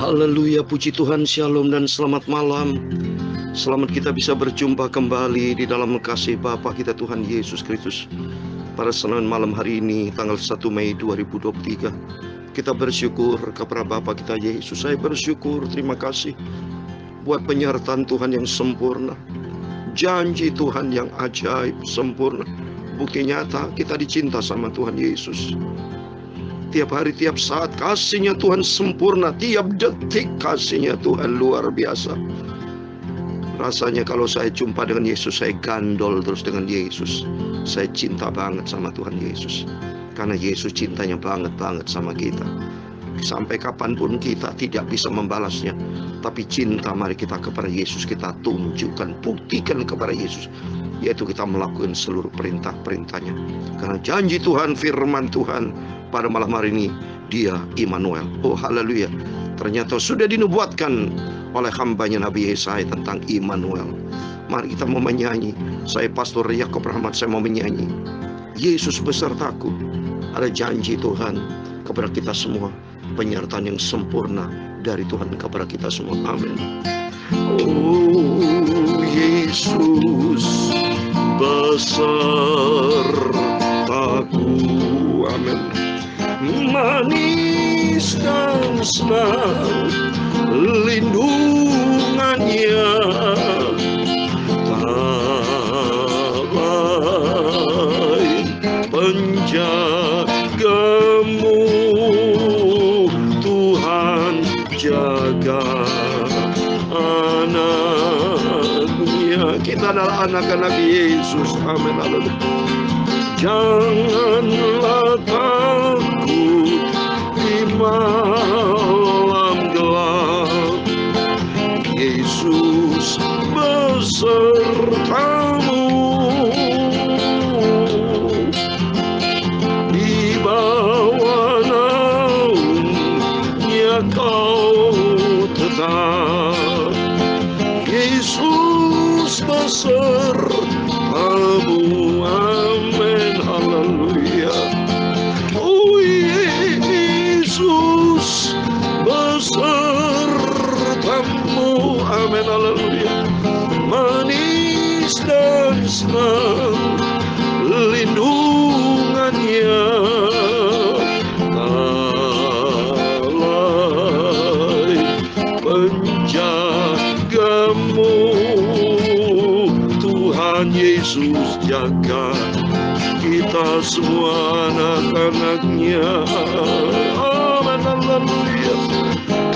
Haleluya, puji Tuhan, shalom dan selamat malam. Selamat kita bisa berjumpa kembali di dalam kasih Bapa kita Tuhan Yesus Kristus. Pada Senin malam hari ini, tanggal 1 Mei 2023, kita bersyukur kepada Bapa kita Yesus. Saya bersyukur, terima kasih buat penyertaan Tuhan yang sempurna, janji Tuhan yang ajaib, sempurna. Bukti nyata kita dicinta sama Tuhan Yesus. Tiap hari, tiap saat kasih-Nya Tuhan sempurna. Tiap detik kasih-Nya Tuhan luar biasa. Rasanya kalau saya jumpa dengan Yesus, saya gandol terus dengan Yesus. Saya cinta banget sama Tuhan Yesus. Karena Yesus cintanya banget sama kita. Sampai kapanpun kita tidak bisa membalasnya, tapi cinta mari kita kepada Yesus kita tunjukkan, buktikan kepada Yesus, yaitu kita melakukan seluruh perintah-perintahnya. Karena janji Tuhan, firman Tuhan pada malam hari ini, Dia Immanuel. Oh haleluya, ternyata sudah dinubuatkan oleh hambanya Nabi Yesaya tentang Immanuel. Mari kita mau menyanyi. Saya Pastor Yakob Rahmat, saya mau menyanyi Yesus besertaku. Ada janji Tuhan kepada kita semua, penyertaan yang sempurna dari Tuhan kepada kita semua. Amin. Oh Yesus besertaku. Amin. Manis dan senang lindungannya, tak lain penjagamu. Tuhan jaga anaknya. Kita adalah anak-anak Yesus. Amin. Haleluya. Janganlah takut di malam gelap, Yesus besertamu. Di bawah naungnya kau tetap, Yesus besertamu. Amin. Haleluya. Oh Yesus besertamu. Amin. Haleluya. Manis dan senang lindungannya, tak lain penjagamu. Tuhan Yesus jaga kita semua anak-anaknya. Amin. Haleluya.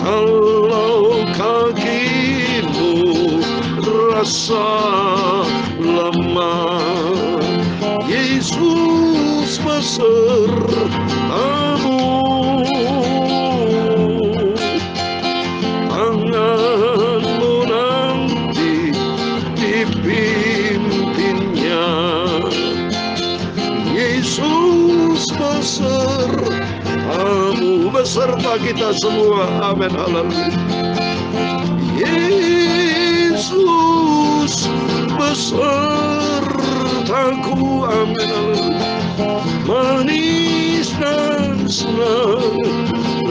Kalau kakimu rasa lemah, Yesus besertamu. Tanganmu nanti dipimpinnya, Yesus besertamu, beserta kita semua. Amin. Haleluya. Yesus besertaku. Amin. Haleluya. Manis dan senang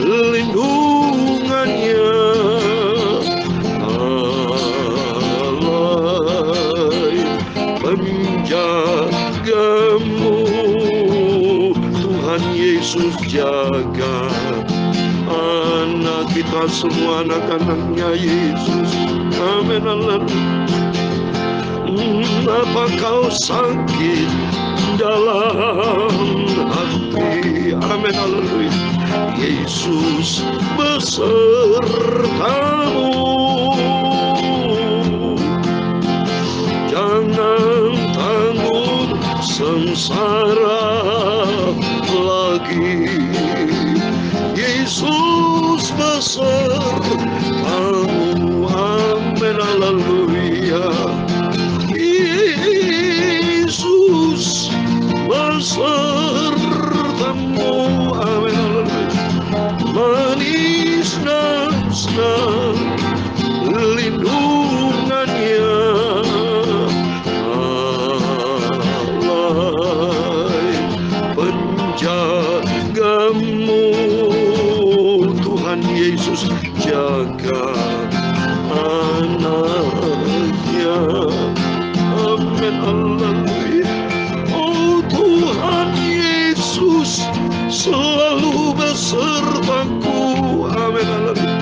lindungannya, alai penjagamu. Tuhan Yesus jaga anak kita semua, anak-anaknya Yesus. Amin. Haleluya. Apa kau sakit dalam hati? Amin. Haleluya. Yesus besertamu. Jangan tanggung sengsara lagi, Yesus besertamu. Amin. Haleluya. Yesus besertamu. Amin. Haleluya. Manis dan senang lindungannya, alai penjagamu. Tuhan Tuhan Yesus jaga anaknya. Amin, haleluya. Oh Tuhan Yesus selalu besertaku. Amin, haleluya.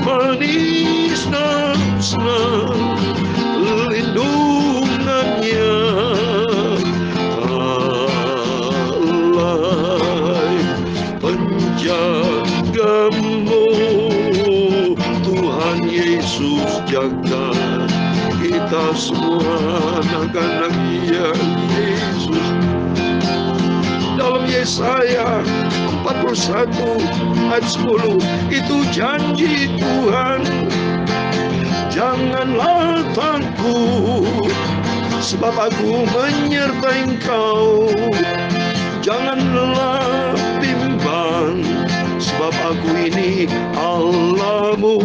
Manis dan senang lindungannya, alai penjagamu. Tuhan Yesus jaga kita semua, anak-anak Yesus. Dalam Yesaya 41 ayat 10 itu janji Tuhan, janganlah takut sebab aku menyertai engkau, janganlah bimbang sebab aku ini Allahmu.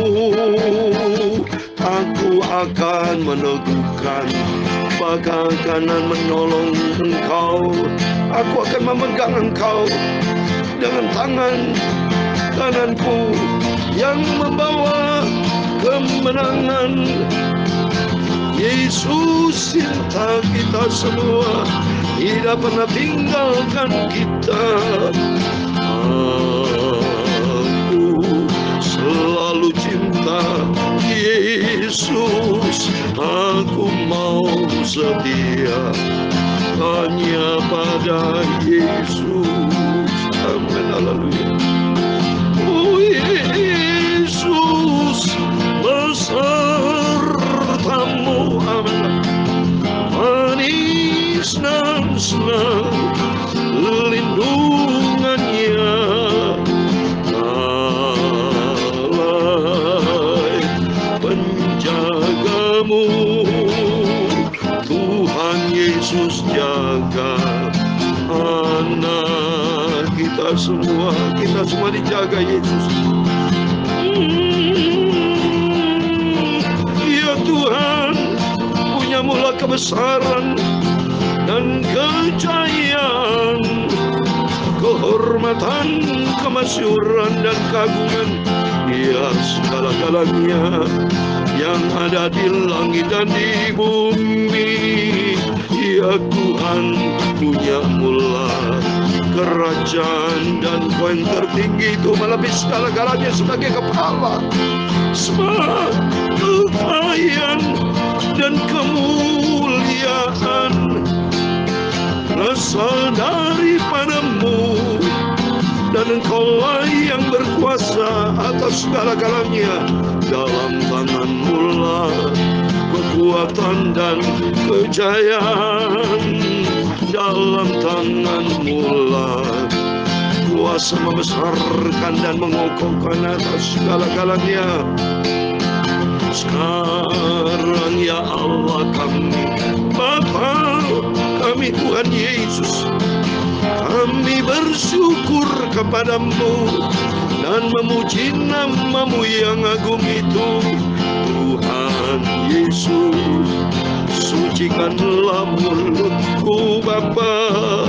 Aku akan meneguhkan bagai kanan menolong engkau. Aku akan memegang engkau dengan tangan kananku yang membawa kemenangan. Yesus cinta kita semua, tidak pernah tinggalkan kita. Aku selalu cinta Yesus, aku mau setia hanya pada Yesus. Amin, haleluya. Oh Yesus besertamu. Amin. Manis dan senang lindungannya, alai penjagamu. Tuhan Yesus jaga anak kita semua dijaga Yesus. Ya Tuhan, punya mula kebesaran dan kejayaan, kehormatan, kemasyhuran dan keagungan. Ya segala-galanya yang ada di langit dan di bumi. Ya Tuhan, punya mula kerajaan dan Kau yang tertinggi itu melebihi segala-galanya sebagai kepala. Semua kekayaan dan kemuliaan berasal daripadamu, dan Engkaulah yang berkuasa atas segala-galanya. Dalam tangan-Mu lah kekuatan dan kejayaan, dalam tangan-Mu lah kuasa membesarkan dan mengokohkan atas segala-galanya. Sekarang ya Allah kami, Bapa kami Tuhan Yesus, kami bersyukur kepadamu dan memuji nama-Mu yang agung itu. Tuhan Yesus, sucikanlah mulutku Bapa,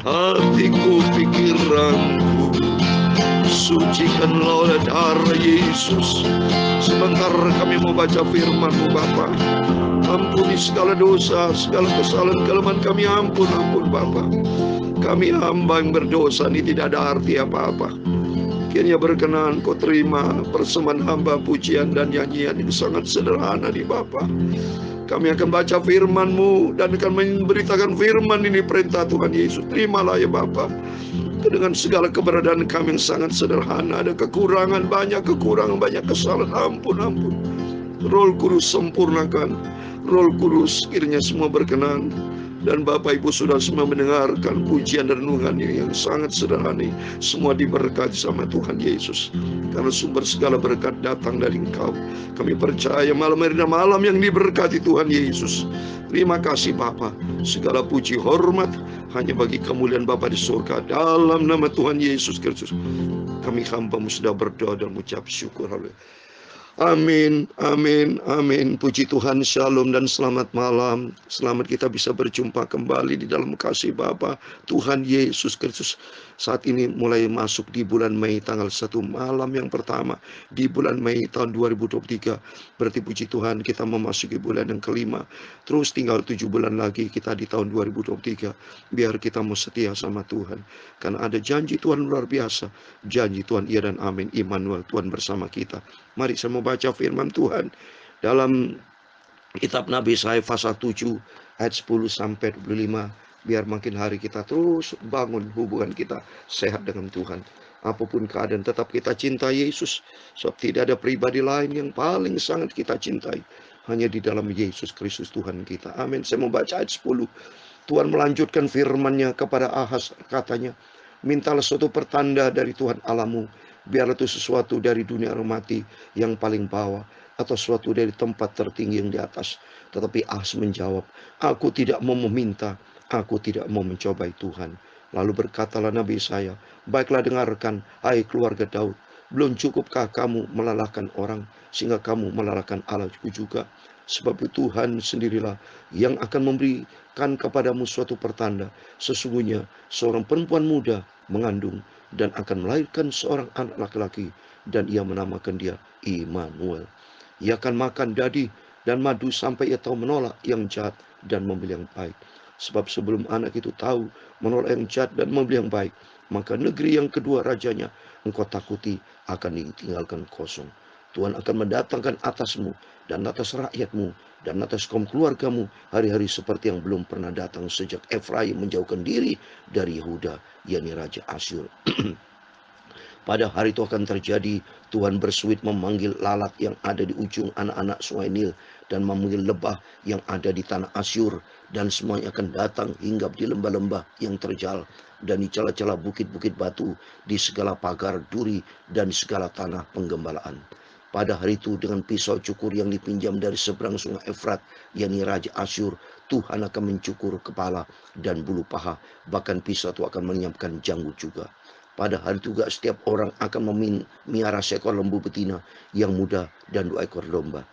hatiku, pikiranku, sucikanlah oleh darah Yesus. Sebentar kami mau baca firman-Mu Bapa. Ampuni segala dosa, segala kesalahan, kelemahan kami. Ampun Bapa. Kami hamba yang berdosa ini tidak ada arti apa-apa. Kiranya berkenan Kau terima persembahan hamba, pujian dan nyanyian ini sangat sederhana nih Bapa. Kami akan baca firman-Mu dan akan memberitakan firman ini, perintah Tuhan Yesus. Terimalah ya Bapa. Dengan segala keberadaan kami yang sangat sederhana, ada kekurangan, banyak kesalahan. Ampun. Roh Kudus sempurnakan. Roh Kudus kiranya semua berkenan. Dan Bapak Ibu sudah semua mendengarkan pujian dan renungan ini yang sangat sederhana. Semua diberkati sama Tuhan Yesus, karena sumber segala berkat datang dari Engkau. Kami percaya malam hari dan malam yang diberkati Tuhan Yesus. Terima kasih Bapa. Segala puji hormat hanya bagi kemuliaan Bapa di surga. Dalam nama Tuhan Yesus Kristus kami hamba-Mu sudah berdoa dan mengucap syukur. Haleluya. Amin, amin, amin. Puji Tuhan, shalom dan selamat malam. Selamat kita bisa berjumpa kembali di dalam kasih Bapa Tuhan Yesus Kristus. Saat ini mulai masuk di bulan Mei tanggal 1 malam yang pertama di bulan Mei tahun 2023. Berarti puji Tuhan kita memasuki bulan yang kelima. Terus tinggal 7 bulan lagi kita di tahun 2023. Biar kita mau setia sama Tuhan. Karena ada janji Tuhan luar biasa. Janji Tuhan iya dan amin. Immanuel, Tuhan bersama kita. Mari saya mau baca firman Tuhan dalam kitab Nabi Yesaya pasal 7 ayat 10 sampai 25. Biar makin hari kita terus bangun hubungan kita sehat dengan Tuhan. Apapun keadaan tetap kita cintai Yesus. Sebab tidak ada pribadi lain yang paling sangat kita cintai. Hanya di dalam Yesus Kristus Tuhan kita. Amin. Saya mau baca ayat 10. Tuhan melanjutkan firman-Nya kepada Ahaz, katanya, mintalah suatu pertanda dari Tuhan Allahmu. Biarlah itu sesuatu dari dunia rohani yang paling bawah, atau sesuatu dari tempat tertinggi yang di atas. Tetapi Ahaz menjawab, aku tidak mau meminta, aku tidak mau mencobai Tuhan. Lalu berkatalah Nabi Yesaya, baiklah dengarkan, hai keluarga Daud. Belum cukupkah kamu melalahkan orang, sehingga kamu melalahkan Allahku juga? Sebab itu Tuhan sendirilah yang akan memberikan kepadamu suatu pertanda. Sesungguhnya seorang perempuan muda mengandung dan akan melahirkan seorang anak laki-laki, dan ia menamakan dia Immanuel. Ia akan makan dadi dan madu sampai ia tahu menolak yang jahat dan memilih yang baik. Sebab sebelum anak itu tahu menolak yang jahat dan memilih yang baik, maka negeri yang kedua rajanya engkau takuti akan ditinggalkan kosong. Tuhan akan mendatangkan atasmu dan atas rakyatmu dan atas kaum keluargamu hari-hari seperti yang belum pernah datang sejak Efraim menjauhkan diri dari Yehuda, yakni Raja Asyur. Pada hari itu akan terjadi, Tuhan bersuit memanggil lalat yang ada di ujung anak-anak sungai Nil, dan memanggil lebah yang ada di tanah Asyur, dan semuanya akan datang hinggap di lembah-lembah yang terjal, dan di celah-celah bukit-bukit batu, di segala pagar duri, dan di segala tanah penggembalaan. Pada hari itu dengan pisau cukur yang dipinjam dari seberang sungai Efrat, yakni Raja Asyur, Tuhan akan mencukur kepala dan bulu paha, bahkan pisau itu akan menyiapkan janggut juga. Pada hari itu juga setiap orang akan memelihara seekor lembu betina yang muda dan 2 ekor domba.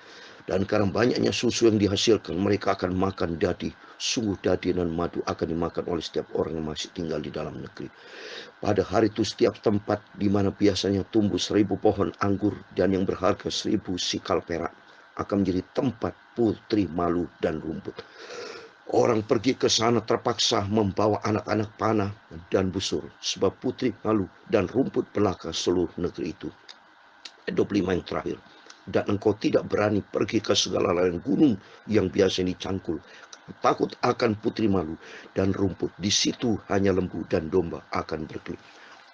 Dan karena banyaknya susu yang dihasilkan, mereka akan makan dadi. Sungguh dadi dan madu akan dimakan oleh setiap orang yang masih tinggal di dalam negeri. Pada hari itu setiap tempat di mana biasanya tumbuh 1000 pohon anggur dan yang berharga 1000 sikal perak akan menjadi tempat putri malu dan rumput. Orang pergi ke sana terpaksa membawa anak-anak panah dan busur, sebab putri malu dan rumput belaka seluruh negeri itu. 25 yang terakhir. Dan engkau tidak berani pergi ke segala lereng gunung yang biasa dicangkul. Takut akan putri malu dan rumput. Di situ hanya lembu dan domba akan berkelit.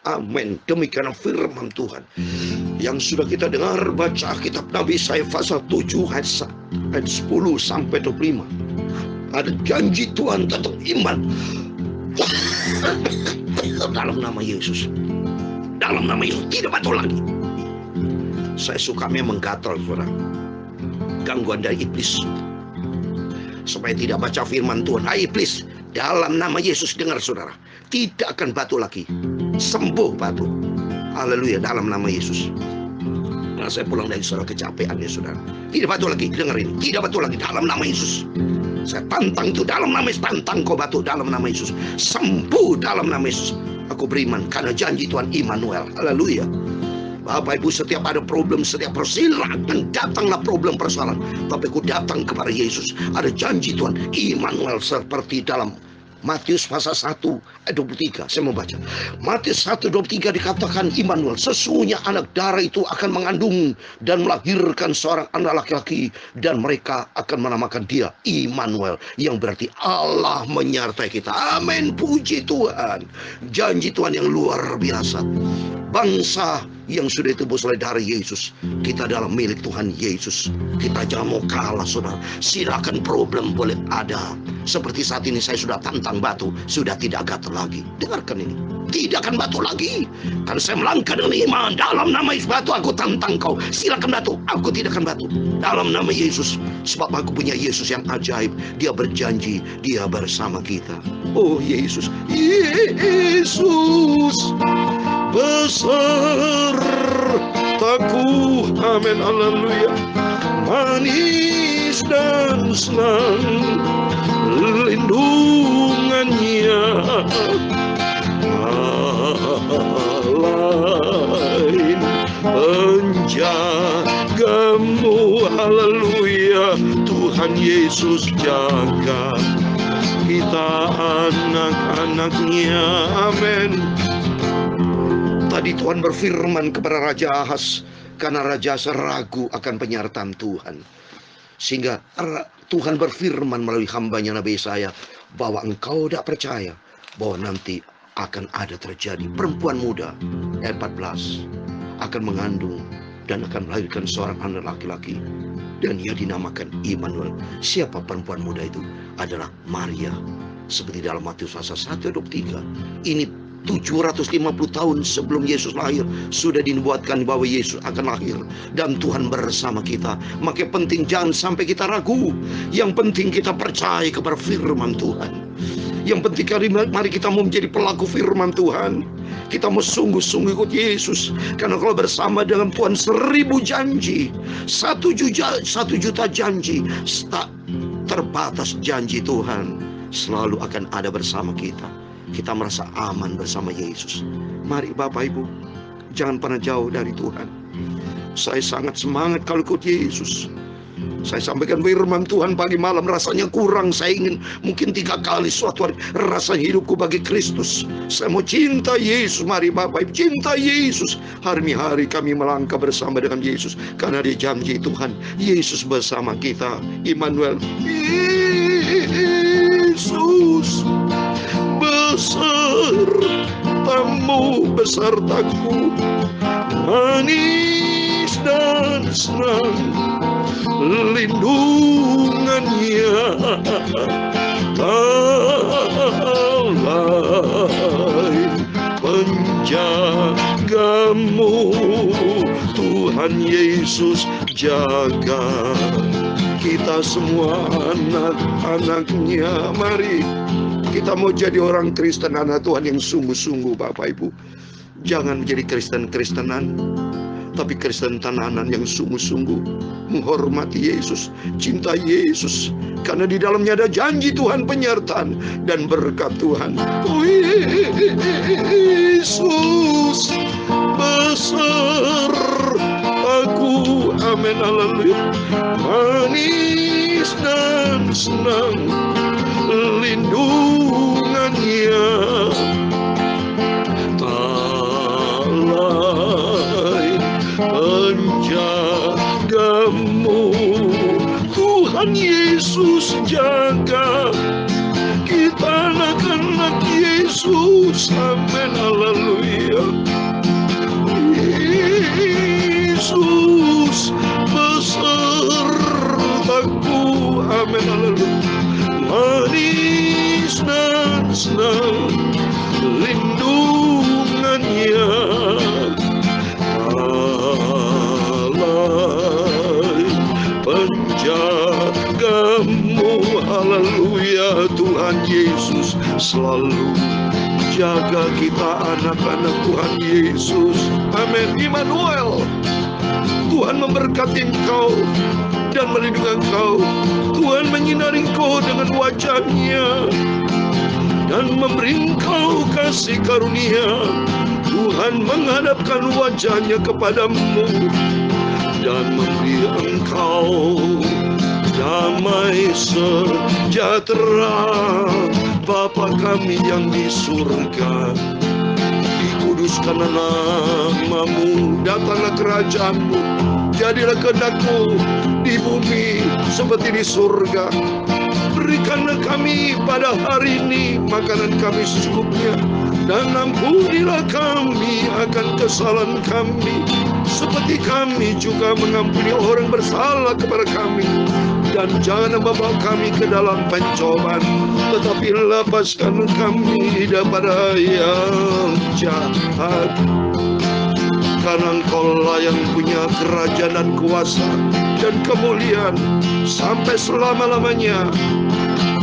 Amin. Demikian firman Tuhan yang sudah kita dengar baca kitab Nabi Yesaya pasal 7 ayat 10 sampai 25. Ada janji Tuhan tentang iman dalam nama Yesus. Dalam nama Yesus tidak batal lagi. Saya suka memang gatal, saudara. Gangguan dari iblis. Supaya tidak baca firman Tuhan. Hai iblis, dalam nama Yesus dengar saudara. Tidak akan batu lagi. Sembuh batu. Haleluya, dalam nama Yesus. Nah, saya pulang dari saudara kecapean ya saudara. Tidak batu lagi, dengerin. Tidak batu lagi dalam nama Yesus. Saya tantang itu dalam nama Yesus. Tantang kau batu dalam nama Yesus. Sembuh dalam nama Yesus. Aku beriman karena janji Tuhan Immanuel. Haleluya. Bapak Ibu, setiap ada problem, setiap persilakan datanglah problem persoalan. Tapi aku datang kepada Yesus. Ada janji Tuhan Immanuel seperti dalam Matius pasal 1 ayat 23. Saya mau baca. Matius 1:23 dikatakan Immanuel, sesungguhnya anak darah itu akan mengandung dan melahirkan seorang anak laki-laki, dan mereka akan menamakan dia Immanuel, yang berarti Allah menyertai kita. Amin, puji Tuhan. Janji Tuhan yang luar biasa. Bangsa yang sudah ditebus oleh darah Yesus, kita dalam milik Tuhan Yesus. Kita jangan mau kalah saudara. Silakan problem boleh ada. Seperti saat ini saya sudah tantang batu, sudah tidak gatal lagi. Dengarkan ini, tidak akan batu lagi. Karena saya melangkah dengan iman. Dalam nama Yesus, batu aku tantang kau. Silakan batu, aku tidak akan batu. Dalam nama Yesus. Sebab aku punya Yesus yang ajaib. Dia berjanji, dia bersama kita. Oh Yesus, Yesus besar taku Amin, haleluya. Manis dan senang lindungannya, lain penjagamu. Haleluya. Tuhan Yesus jaga kita anak-anaknya. Amin. Tadi Tuhan berfirman kepada Raja Ahaz, karena Raja Ahaz ragu akan penyertaan Tuhan, sehingga Tuhan berfirman melalui hambanya Nabi Yesaya bahwa engkau tidak percaya bahwa nanti akan ada terjadi perempuan muda, ayat 14, akan mengandung dan akan melahirkan seorang anak laki-laki, dan ia dinamakan Immanuel. Siapa perempuan muda itu? Adalah Maria. Seperti dalam Matius pasal 1 ayat 23. Ini 750 tahun sebelum Yesus lahir sudah dinubuatkan bahwa Yesus akan lahir dan Tuhan bersama kita. Maka penting jangan sampai kita ragu. Yang penting kita percaya kepada firman Tuhan. Yang penting mari kita mau menjadi pelaku firman Tuhan. Kita mau sungguh-sungguh ikut Yesus. Karena kalau bersama dengan Tuhan 1000 janji, 1 juta janji, tak terbatas janji Tuhan selalu akan ada bersama kita. Kita merasa aman bersama Yesus. Mari Bapak Ibu, jangan pernah jauh dari Tuhan. Saya sangat semangat kalau ikut Yesus. Saya sampaikan firman Tuhan pagi malam, rasanya kurang. Saya ingin mungkin 3 kali suatu hari. Rasa hidupku bagi Kristus. Saya mau cinta Yesus. Mari Bapak Ibu, cinta Yesus. Hari-hari kami melangkah bersama dengan Yesus. Karena dia janji Tuhan, Yesus bersama kita. Immanuel, Yesus besertamu, besertaku, manis dan senang lindungannya, tak lain penjagamu. Tuhan Yesus jaga kita semua anak-anaknya. Mari kita mau jadi orang Kristen, anak Tuhan yang sungguh-sungguh Bapak Ibu. Jangan menjadi Kristen-Kristenan, tapi Kristen tenanan yang sungguh-sungguh menghormati Yesus, cinta Yesus. Karena di dalamnya ada janji Tuhan, penyertaan dan berkat Tuhan. Yesus besertaku, amin, haleluya. Manis dan senang lindungannya, tak lain penjagamu. Tuhan Yesus jaga kita anak-anak Yesus, amin, haleluya. Yesus besertaku, amin, haleluya. Manis dan senang lindungannya, alai penjagamu. Haleluya. Tuhan Yesus selalu jaga kita anak-anak Tuhan Yesus, amin. Immanuel, Tuhan memberkati engkau dan melindungi engkau. Tuhan menyinari engkau dengan wajah-Nya dan memberi engkau kasih karunia. Tuhan menghadapkan wajah-Nya kepadamu dan memberi engkau damai sejahtera. Bapa kami yang di surga, dikuduskanlah namamu, datanglah kerajaan-Mu, jadilah kehendak-Mu di bumi seperti di surga. Berikanlah kami pada hari ini makanan kami secukupnya, dan ampunilah kami akan kesalahan kami, seperti kami juga mengampuni orang bersalah kepada kami. Dan jangan membawa kami ke dalam pencobaan, tetapi lepaskan kami daripada yang jahat. Karena Engkau-lah yang punya kerajaan dan kuasa dan kemuliaan sampai selama-lamanya.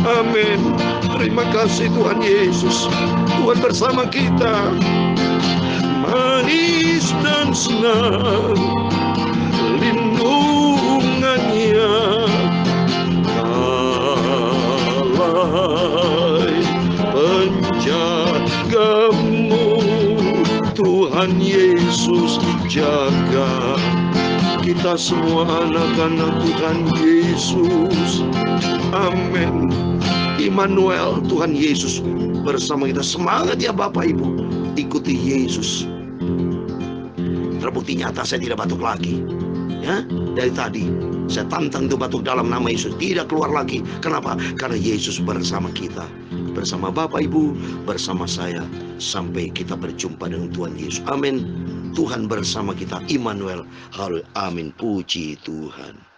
Amin. Terima kasih Tuhan Yesus. Tuhan bersama kita. Manis dan senang Yesus jaga kita semua anak-anak Tuhan Yesus. Amin. Immanuel, Tuhan Yesus bersama kita. Semangat ya Bapak Ibu, ikuti Yesus. Terbukti nyata saya tidak batuk lagi. Ya, dari tadi saya tantang itu batuk dalam nama Yesus, tidak keluar lagi. Kenapa? Karena Yesus bersama kita, bersama Bapak Ibu, bersama saya, sampai kita berjumpa dengan Tuhan Yesus. Amin. Tuhan bersama kita, Immanuel. Amin. Puji Tuhan.